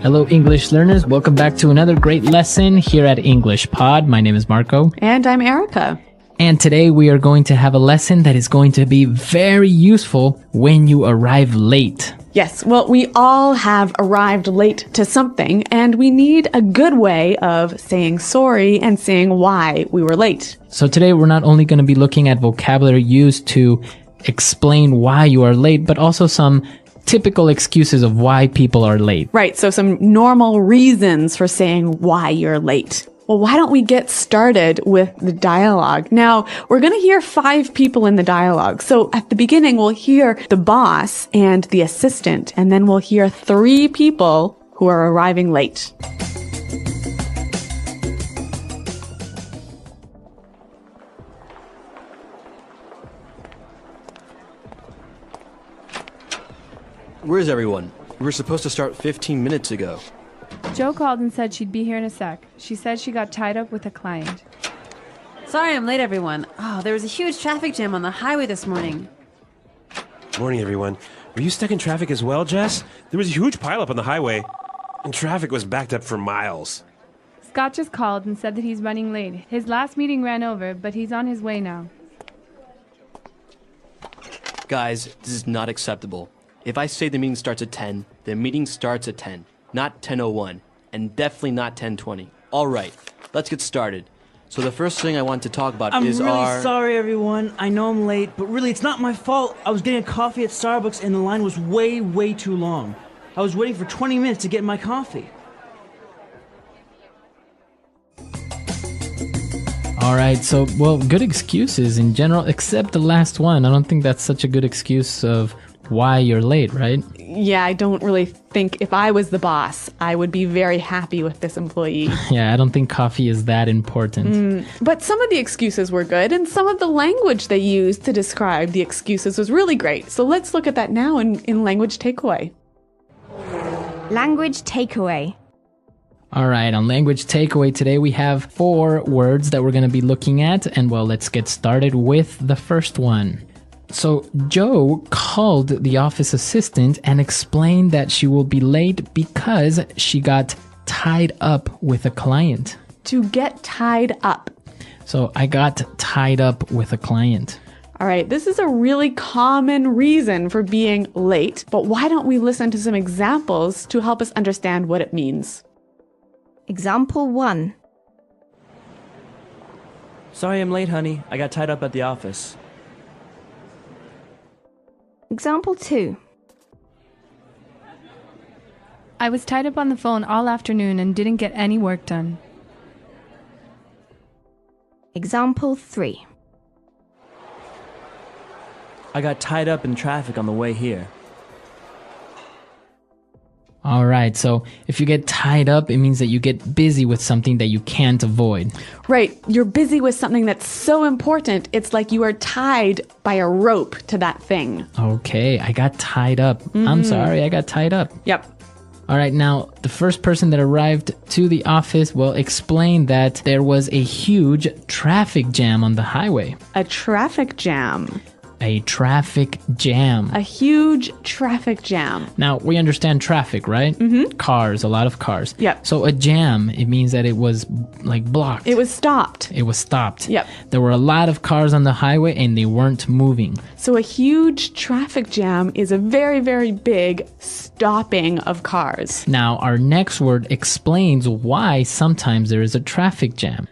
Hello, English learners. Welcome back to another great lesson here at English Pod. My name is Marco. And I'm Erica. And today we are going to have a lesson that is going to be very useful when you arrive late. Yes, well, we all have arrived late to something, and we need a good way of saying sorry and saying why we were late. So today we're not only going to be looking at vocabulary used to explain why you are late, but also some typical excuses of why people are late. Right, so some normal reasons for saying why you're late. Well, why don't we get started with the dialogue? Now, we're going to hear 5 people in the dialogue. So at the beginning, we'll hear the boss and the assistant, and then we'll hear 3 people who are arriving late. Where's everyone? We were supposed to start 15 minutes ago. Jo called and said she'd be here in a sec. She said she got tied up with a client. Sorry I'm late, everyone. Oh, there was a huge traffic jam on the highway this morning. Morning, everyone. Were you stuck in traffic as well, Jess? There was a huge pileup on the highway, and traffic was backed up for miles. Scott just called and said that he's running late. His last meeting ran over, but he's on his way now. Guys, this is not acceptable. If I say the meeting starts at 10, the meeting starts at 10, not 10:01, and definitely not 10:20. All right, let's get started. So the first thing I want to talk about I'm is really sorry, everyone. I know I'm late, but really, it's not my fault. I was getting a coffee at Starbucks, and the line was way too long. I was waiting for 20 minutes to get my coffee. All right, so, well, good excuses in general, except the last one. I don't think that's such a good excuse of why you're late, right? Yeah, I don't really think if I was the boss, I would be very happy with this employee. Yeah, I don't think coffee is that important. But some of the excuses were good, and some of the language they used to describe the excuses was really great. So let's look at that now in language takeaway. Language takeaway. All right, on language takeaway today, we have 4 words that we're going to be looking at. And well, let's get started with the first one. So Jo called the office assistant and explained that she will be late because she got tied up with a client. To get tied up. So I got tied up with a client. All right, this is a really common reason for being late, but why don't we listen to some examples to help us understand what it means? Example 1. Sorry I'm late, honey. I got tied up at the office. Example 2. I was tied up on the phone all afternoon and didn't get any work done. Example 3. I got tied up in traffic on the way here. All right, so if you get tied up, it means that you get busy with something that you can't avoid. Right, you're busy with something that's so important, it's like you are tied by a rope to that thing. Okay, I got tied up. I'm sorry, I got tied up. Yep. All right, now, the first person that arrived to the office, well, explained that there was a huge traffic jam on the highway. A traffic jam. A traffic jam. A huge traffic jam. Now, we understand traffic, right? Mm-hmm. Cars, a lot of cars. Yep. So a jam, it means that it was like blocked. It was stopped. It was stopped. Yep. There were a lot of cars on the highway and they weren't moving. So a huge traffic jam is a very big stopping of cars. Now, our next word explains why sometimes there is a traffic jam.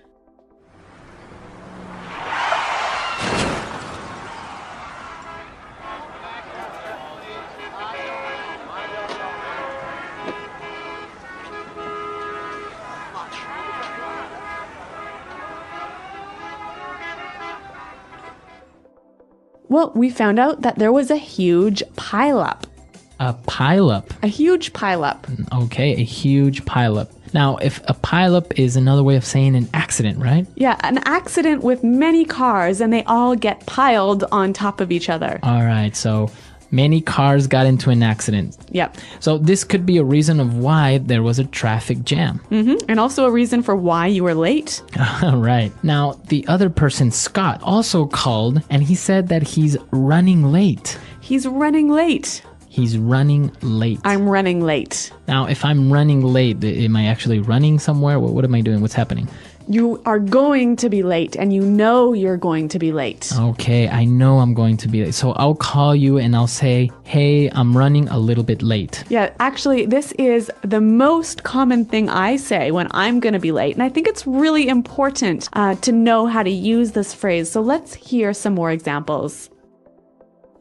Well, we found out that there was a huge pileup. A pileup. A huge pileup. Okay, a huge pileup. Now, if a pileup is another way of saying an accident, right? Yeah, an accident with many cars and they all get piled on top of each other. All right, so many cars got into an accident. Yep. So this could be a reason of why there was a traffic jam. And also a reason for why you were late. Right. Now, the other person, Scott, also called and he said that he's running late. He's running late. He's running late. I'm running late. Now, if I'm running late, am I actually running somewhere? What am I doing? What's happening? You are going to be late, and you know you're going to be late. Okay, I know I'm going to be late. So I'll call you and I'll say, hey, I'm running a little bit late. Yeah, actually, this is the most common thing I say when I'm going to be late. And I think it's really important to know how to use this phrase. So let's hear some more examples.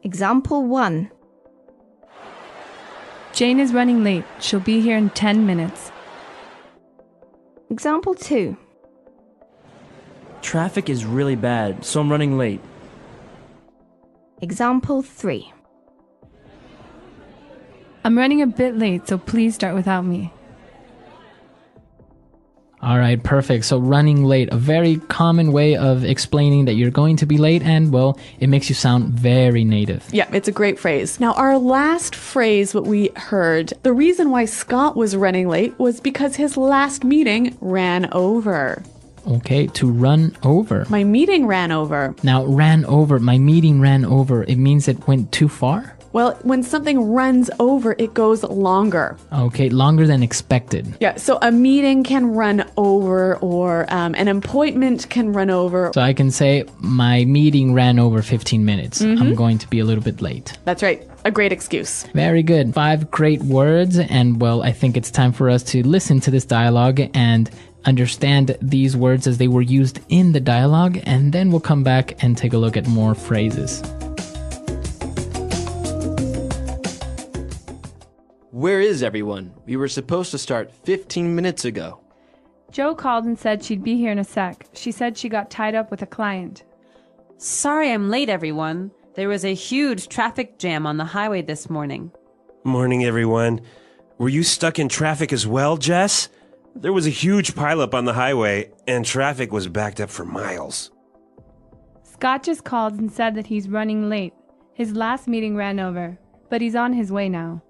Example 1. Jane is running late. She'll be here in 10 minutes. Example 2. Traffic is really bad, so I'm running late. Example 3. I'm running a bit late, so please start without me. All right, perfect. So running late, a very common way of explaining that you're going to be late, and well, it makes you sound very native. Yeah, it's a great phrase. Now, our last phrase, what we heard, the reason why Scott was running late was because his last meeting ran over. Okay, to run over. My meeting ran over. Now, ran over, my meeting ran over, it means it went too far? Well, when something runs over, it goes longer. Okay, longer than expected. Yeah, so a meeting can run over, or an appointment can run over. So I can say, my meeting ran over 15 minutes. I'm going to be a little bit late. That's right. A great excuse. Very good. 5 great words, and well, I think it's time for us to listen to this dialogue and understand these words as they were used in the dialogue, and then we'll come back and take a look at more phrases. Where is everyone? We were supposed to start 15 minutes ago. Joe called and said she'd be here in a sec. She said she got tied up with a client. Sorry I'm late, everyone. There was a huge traffic jam on the highway this morning. Morning, everyone. Were you stuck in traffic as well, Jess? There was a huge pileup on the highway, and traffic was backed up for miles. Scott just called and said that he's running late. His last meeting ran over, but he's on his way now.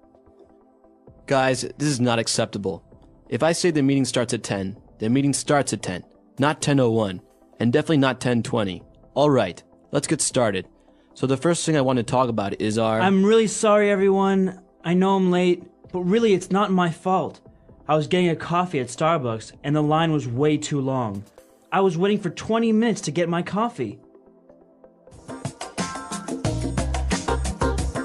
Guys, this is not acceptable. If I say the meeting starts at 10, the meeting starts at 10, not 10:01, and definitely not 10:20. All right, let's get started. So the first thing I want to talk about is our... I'm really sorry, everyone. I know I'm late, but really it's not my fault. I was getting a coffee at Starbucks, and the line was way too long. I was waiting for 20 minutes to get my coffee.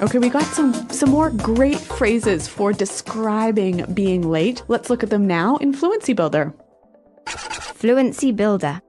Okay, we got some more great phrases for describing being late. Let's look at them now in Fluency Builder. Fluency Builder.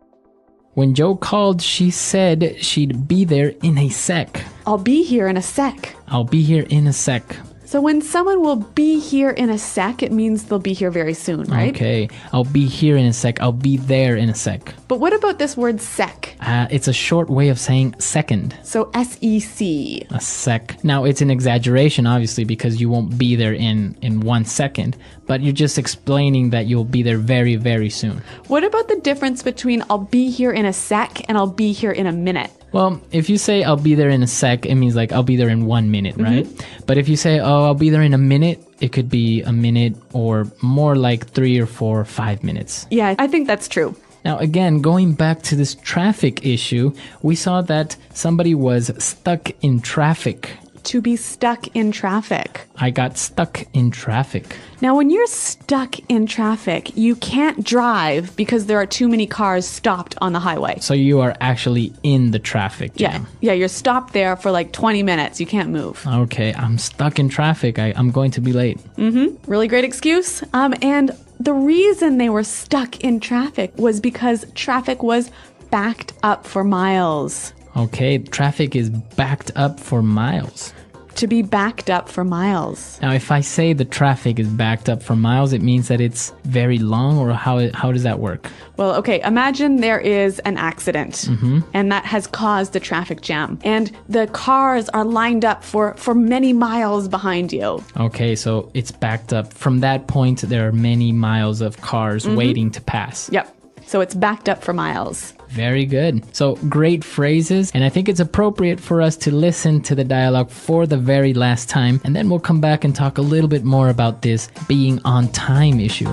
When Joe called, she said she'd be there in a sec. I'll be here in a sec. I'll be here in a sec. So when someone will be here in a sec, it means they'll be here very soon, right? Okay, I'll be here in a sec. I'll be there in a sec. But what about this word sec? It's a short way of saying second. So S-E-C. A sec. Now, it's an exaggeration, obviously, because you won't be there in 1 second, but you're just explaining that you'll be there very, very soon. What about the difference between I'll be here in a sec and I'll be here in a minute? Well, if you say I'll be there in a sec, it means like I'll be there in 1 minute, right? But if you say, oh, I'll be there in a minute, it could be a minute or more like 3 or 4 or 5 minutes. Yeah, I think that's true. Now, again, going back to this traffic issue, we saw that somebody was stuck in traffic. To be stuck in traffic. I got stuck in traffic. Now, when you're stuck in traffic, you can't drive because there are too many cars stopped on the highway. So you are actually in the traffic jam. Yeah, you're stopped there for like 20 minutes. You can't move. Okay, I'm stuck in traffic. I'm going to be late. Really great excuse. And the reason they were stuck in traffic was because traffic was backed up for miles. Okay, traffic is backed up for miles. To be backed up for miles. Now, if I say the traffic is backed up for miles, it means that it's very long, or how does that work? Well, okay, imagine there is an accident and that has caused a traffic jam and the cars are lined up for many miles behind you. Okay, so it's backed up. From that point, there are many miles of cars waiting to pass. Yep. So it's backed up for miles. Very good. So great phrases, and I think it's appropriate for us to listen to the dialogue for the very last time, and then we'll come back and talk a little bit more about this being on time issue.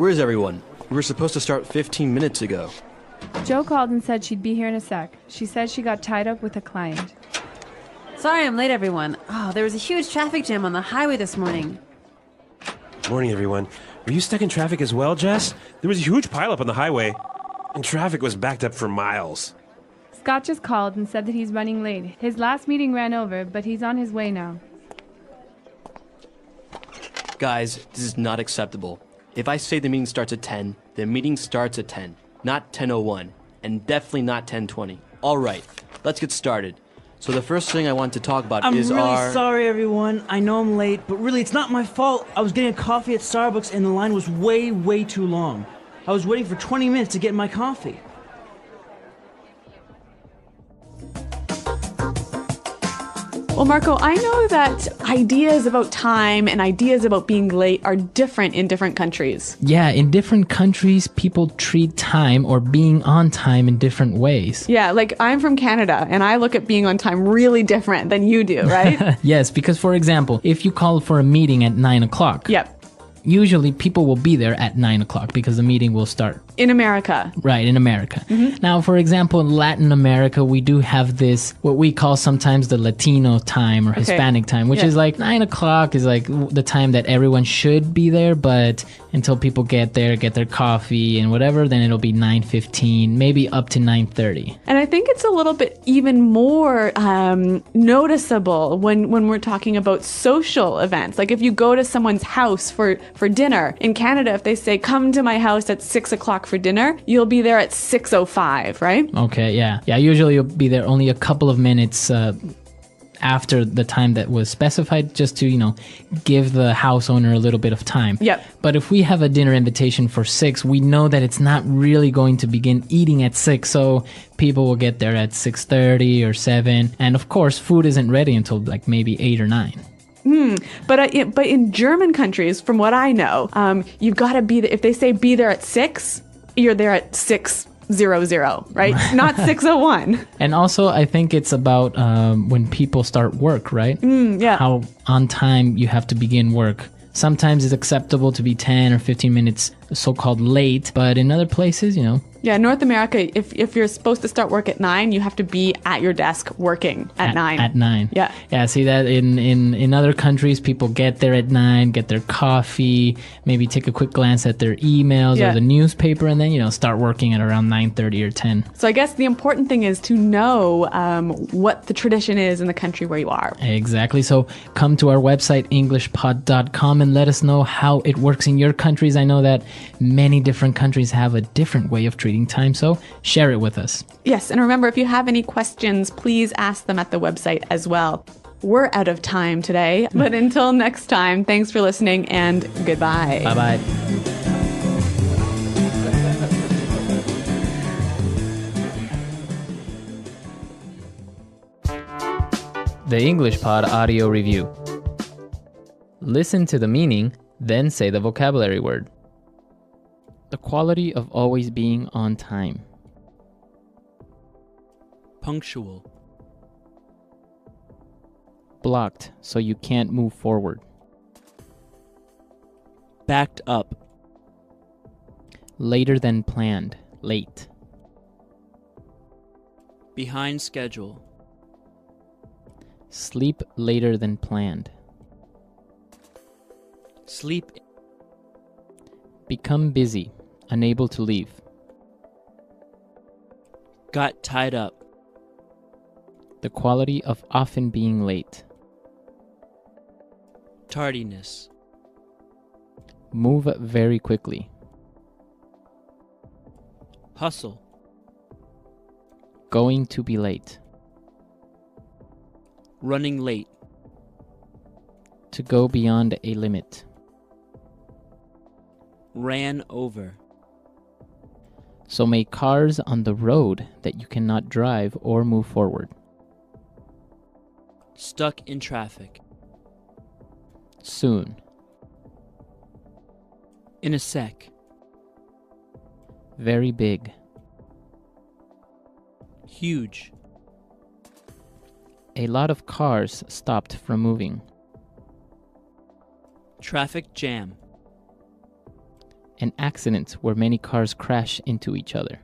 Where is everyone? We were supposed to start 15 minutes ago. Joe called and said she'd be here in a sec. She said she got tied up with a client. Sorry I'm late, everyone. Oh, there was a huge traffic jam on the highway this morning. Morning, everyone. Were you stuck in traffic as well, Jess? There was a huge pileup on the highway, and traffic was backed up for miles. Scott just called and said that he's running late. His last meeting ran over, but he's on his way now. Guys, this is not acceptable. If I say the meeting starts at 10, the meeting starts at 10, not 10:01, and definitely not 10:20. All right, let's get started. So the first thing I want to talk about I'm is really sorry, everyone. I know I'm late, but really, it's not my fault. I was getting a coffee at Starbucks, and the line was way too long. I was waiting for 20 minutes to get my coffee. Well, Marco, I know that ideas about time and ideas about being late are different in different countries. Yeah, in different countries, people treat time or being on time in different ways. Yeah, like I'm from Canada and I look at being on time really different than you do, right? Yes, because for example, if you call for a meeting at 9 o'clock, Yep. usually people will be there at 9 o'clock because the meeting will start. In America. Right, in America. Now, for example, in Latin America, we do have this, what we call sometimes the Latino time or Hispanic time, which is like 9 o'clock is like the time that everyone should be there, but until people get there, get their coffee and whatever, then it'll be 9:15, maybe up to 9:30. And I think it's a little bit even more noticeable when we're talking about social events. Like if you go to someone's house for dinner, in Canada, if they say, come to my house at 6 o'clock for dinner, you'll be there at 6:05, right? Okay, yeah. Yeah, usually you'll be there only a couple of minutes after the time that was specified, just to, give the house owner a little bit of time. Yep. But if we have a dinner invitation for 6, we know that it's not really going to begin eating at 6, so people will get there at 6:30 or 7. And of course, food isn't ready until like maybe 8 or 9. But in German countries, from what I know, you've got to be there. If they say be there at 6, you're there at 6:00, right? Not 6:01. And also, I think it's about when people start work, right? Yeah. How on time you have to begin work. Sometimes it's acceptable to be 10 or 15 minutes so-called late, but in other places, Yeah, North America, if you're supposed to start work at 9, you have to be at your desk working at 9. At 9. Yeah. Yeah, see that in other countries, people get there at 9, get their coffee, maybe take a quick glance at their emails Yeah. or the newspaper, and then, start working at around 9:30 or 10. So I guess the important thing is to know what the tradition is in the country where you are. Exactly. So come to our website, englishpod.com, and let us know how it works in your countries. I know that many different countries have a different way of treating time, so share it with us. Yes, and remember, if you have any questions, please ask them at the website as well. We're out of time today, but until next time, thanks for listening and goodbye. Bye-bye. The English Pod Audio Review. Listen to the meaning, then say the vocabulary word. The quality of always being on time. Punctual. Blocked so you can't move forward. Backed up. Later than planned. Late. Behind schedule. Sleep later than planned. Sleep. Become busy. Unable to leave. Got tied up. The quality of often being late. Tardiness. Move very quickly. Hustle. Going to be late. Running late. To go beyond a limit. Ran over. So make cars on the road that you cannot drive or move forward. Stuck in traffic. Soon. In a sec. Very big. Huge. A lot of cars stopped from moving. Traffic jam. An accident where many cars crash into each other.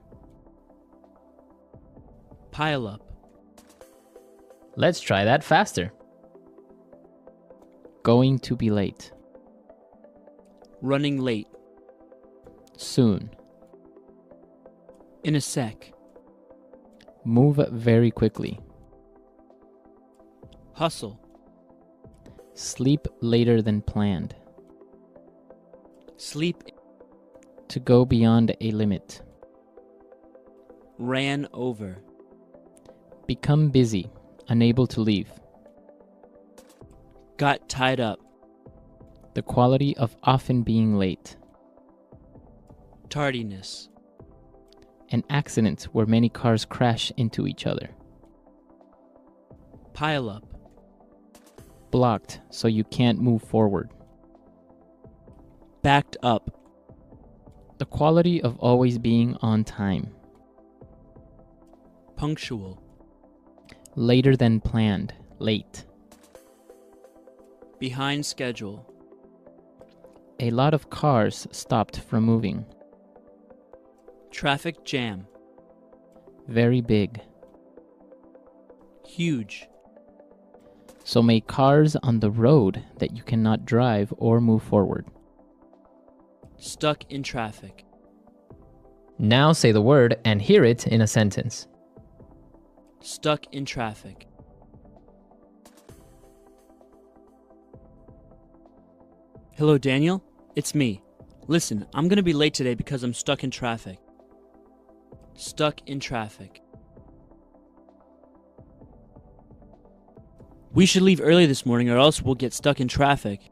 Pile up. Let's try that faster. Going to be late. Running late. Soon. In a sec. Move very quickly. Hustle. Sleep later than planned. Sleep. To go beyond a limit. Ran over. Become busy, unable to leave. Got tied up. The quality of often being late. Tardiness. An accident where many cars crash into each other. Pile up. Blocked so you can't move forward. Backed up. The quality of always being on time. Punctual. Later than planned, late. Behind schedule. A lot of cars stopped from moving. Traffic jam. Very big. Huge. So many cars on the road that you cannot drive or move forward. Stuck in traffic. Now say the word and hear it in a sentence. Stuck in traffic. Hello, Daniel. It's me. Listen, I'm gonna be late today because I'm stuck in traffic. Stuck in traffic. We should leave early this morning or else we'll get stuck in traffic.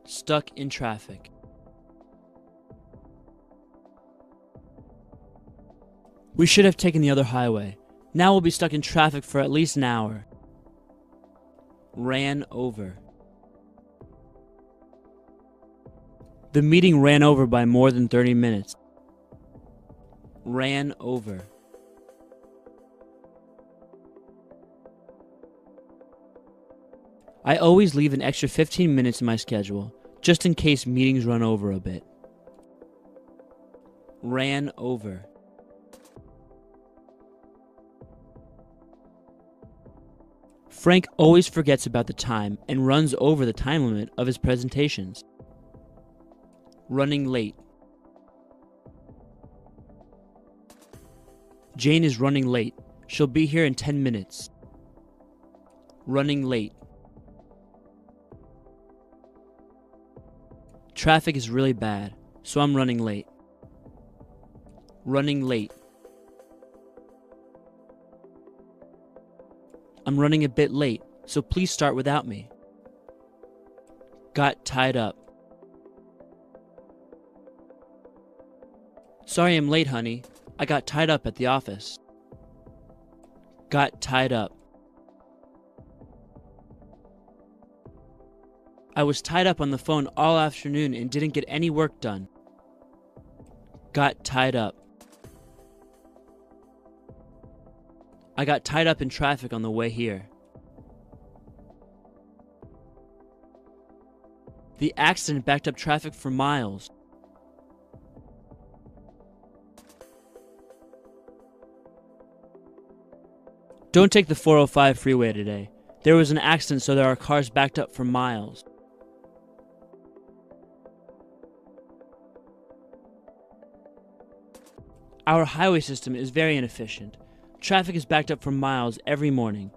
Stuck in traffic. We should have taken the other highway. Now we'll be stuck in traffic for at least an hour. Ran over. The meeting ran over by more than 30 minutes. Ran over. I always leave an extra 15 minutes in my schedule, just in case meetings run over a bit. Ran over. Frank always forgets about the time and runs over the time limit of his presentations. Running late. Jane is running late. She'll be here in 10 minutes. Running late. Traffic is really bad, so I'm running late. Running late. I'm running a bit late, so please start without me. Got tied up. Sorry I'm late, honey. I got tied up at the office. Got tied up. I was tied up on the phone all afternoon and didn't get any work done. Got tied up. I got tied up in traffic on the way here. The accident backed up traffic for miles. Don't take the 405 freeway today. There was an accident, so there are cars backed up for miles. Our highway system is very inefficient. Traffic is backed up for miles every morning.